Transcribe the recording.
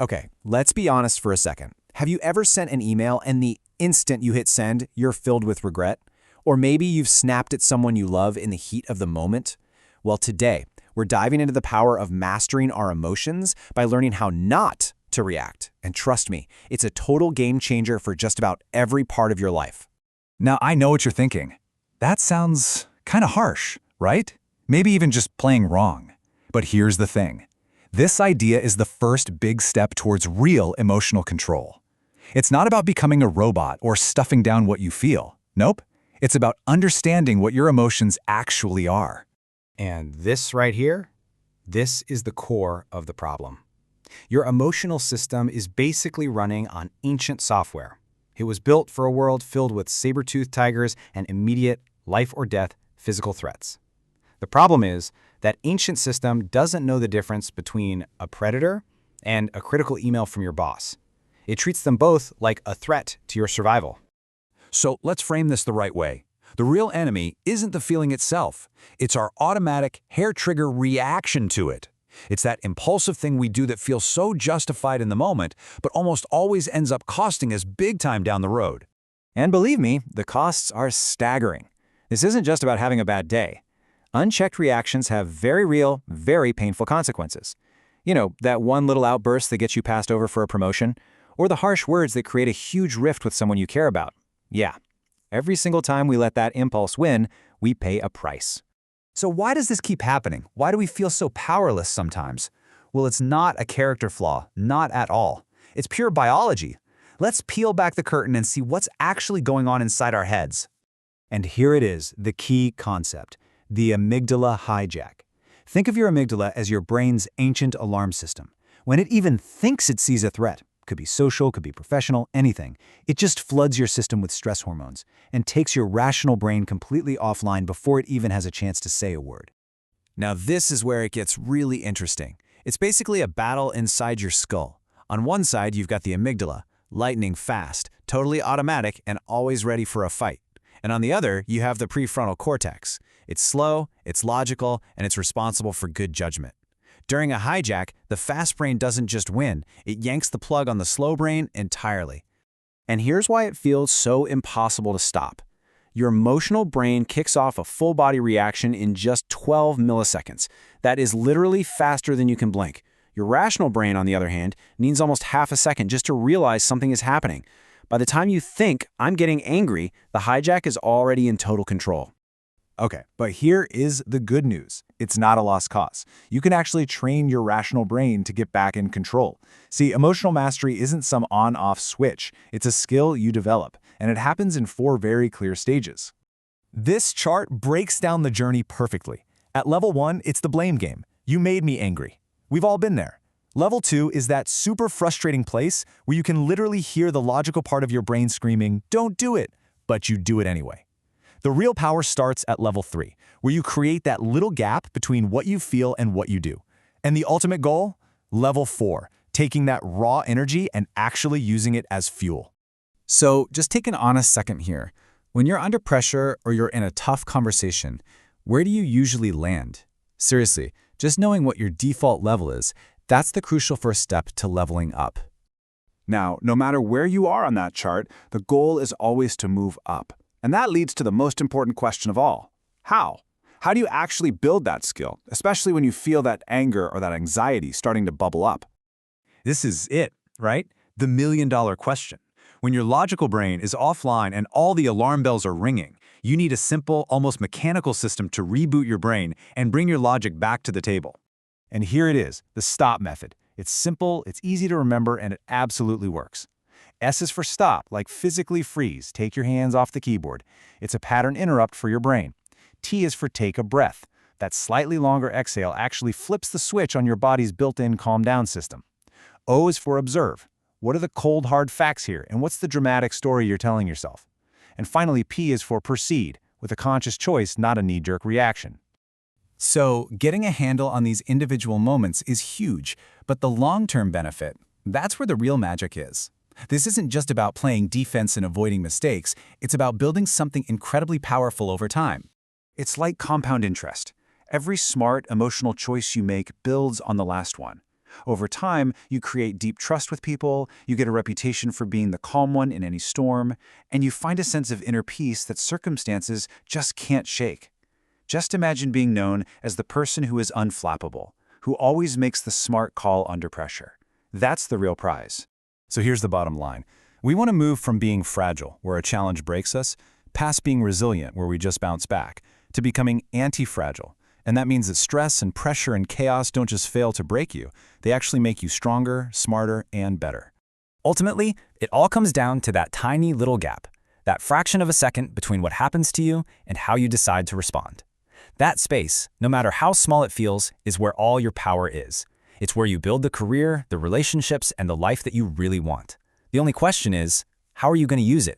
Okay, let's be honest for a second. Have you ever sent an email and the instant you hit send, you're filled with regret? Or maybe you've snapped at someone you love in the heat of the moment? Well, today, we're diving into the power of mastering our emotions by learning how not to react. And trust me, it's a total game changer for just about every part of your life. Now, I know what you're thinking. That sounds kind of harsh, right? Maybe even just playing wrong. But here's the thing. This idea is the first big step towards real emotional control. It's not about becoming a robot or stuffing down what you feel. Nope. It's about understanding what your emotions actually are. And this right here, this is the core of the problem. Your emotional system is basically running on ancient software. It was built for a world filled with saber-toothed tigers and immediate, life-or-death physical threats. The problem is that ancient system doesn't know the difference between a predator and a critical email from your boss. It treats them both like a threat to your survival. So let's frame this the right way. The real enemy isn't the feeling itself. It's our automatic hair-trigger reaction to it. It's that impulsive thing we do that feels so justified in the moment, but almost always ends up costing us big time down the road. And believe me, the costs are staggering. This isn't just about having a bad day. Unchecked reactions have very real, very painful consequences. You know, that one little outburst that gets you passed over for a promotion, or the harsh words that create a huge rift with someone you care about. Yeah, every single time we let that impulse win, we pay a price. So why does this keep happening? Why do we feel so powerless sometimes? Well, it's not a character flaw, not at all. It's pure biology. Let's peel back the curtain and see what's actually going on inside our heads. And here it is, the key concept. The amygdala hijack. Think of your amygdala as your brain's ancient alarm system. When it even thinks it sees a threat, could be social, could be professional, anything, it just floods your system with stress hormones and takes your rational brain completely offline before it even has a chance to say a word. Now this is where it gets really interesting. It's basically a battle inside your skull. On one side, you've got the amygdala, lightning fast, totally automatic, and always ready for a fight. And on the other, you have the prefrontal cortex. It's slow, it's logical, and it's responsible for good judgment. During a hijack, the fast brain doesn't just win, it yanks the plug on the slow brain entirely. And here's why it feels so impossible to stop. Your emotional brain kicks off a full-body reaction in just 12 milliseconds. That is literally faster than you can blink. Your rational brain, on the other hand, needs almost half a second just to realize something is happening. By the time you think, I'm getting angry, the hijack is already in total control. Okay, but here is the good news. It's not a lost cause. You can actually train your rational brain to get back in control. See, emotional mastery isn't some on-off switch. It's a skill you develop, and it happens in 4 very clear stages. This chart breaks down the journey perfectly. At level 1, it's the blame game. You made me angry. We've all been there. Level 2 is that super frustrating place where you can literally hear the logical part of your brain screaming, "Don't do it," but you do it anyway. The real power starts at level 3, where you create that little gap between what you feel and what you do. And the ultimate goal? Level 4, taking that raw energy and actually using it as fuel. So just take an honest second here. When you're under pressure or you're in a tough conversation, where do you usually land? Seriously, just knowing what your default level is, that's the crucial first step to leveling up. Now, no matter where you are on that chart, the goal is always to move up. And that leads to the most important question of all. How? How do you actually build that skill, especially when you feel that anger or that anxiety starting to bubble up? This is it, right? The million-dollar question. When your logical brain is offline and all the alarm bells are ringing, you need a simple, almost mechanical system to reboot your brain and bring your logic back to the table. And here it is, the STOP method. It's simple, it's easy to remember, and it absolutely works. S is for stop, like physically freeze, take your hands off the keyboard. It's a pattern interrupt for your brain. T is for take a breath. That slightly longer exhale actually flips the switch on your body's built-in calm down system. O is for observe. What are the cold, hard facts here, and what's the dramatic story you're telling yourself? And finally, P is for proceed, with a conscious choice, not a knee-jerk reaction. So, getting a handle on these individual moments is huge, but the long-term benefit, that's where the real magic is. This isn't just about playing defense and avoiding mistakes, it's about building something incredibly powerful over time. It's like compound interest. Every smart, emotional choice you make builds on the last one. Over time, you create deep trust with people, you get a reputation for being the calm one in any storm, and you find a sense of inner peace that circumstances just can't shake. Just imagine being known as the person who is unflappable, who always makes the smart call under pressure. That's the real prize. So here's the bottom line. We want to move from being fragile, where a challenge breaks us, past being resilient, where we just bounce back, to becoming anti-fragile. And that means that stress and pressure and chaos don't just fail to break you, they actually make you stronger, smarter, and better. Ultimately, it all comes down to that tiny little gap, that fraction of a second between what happens to you and how you decide to respond. That space, no matter how small it feels, is where all your power is. It's where you build the career, the relationships, and the life that you really want. The only question is, how are you going to use it?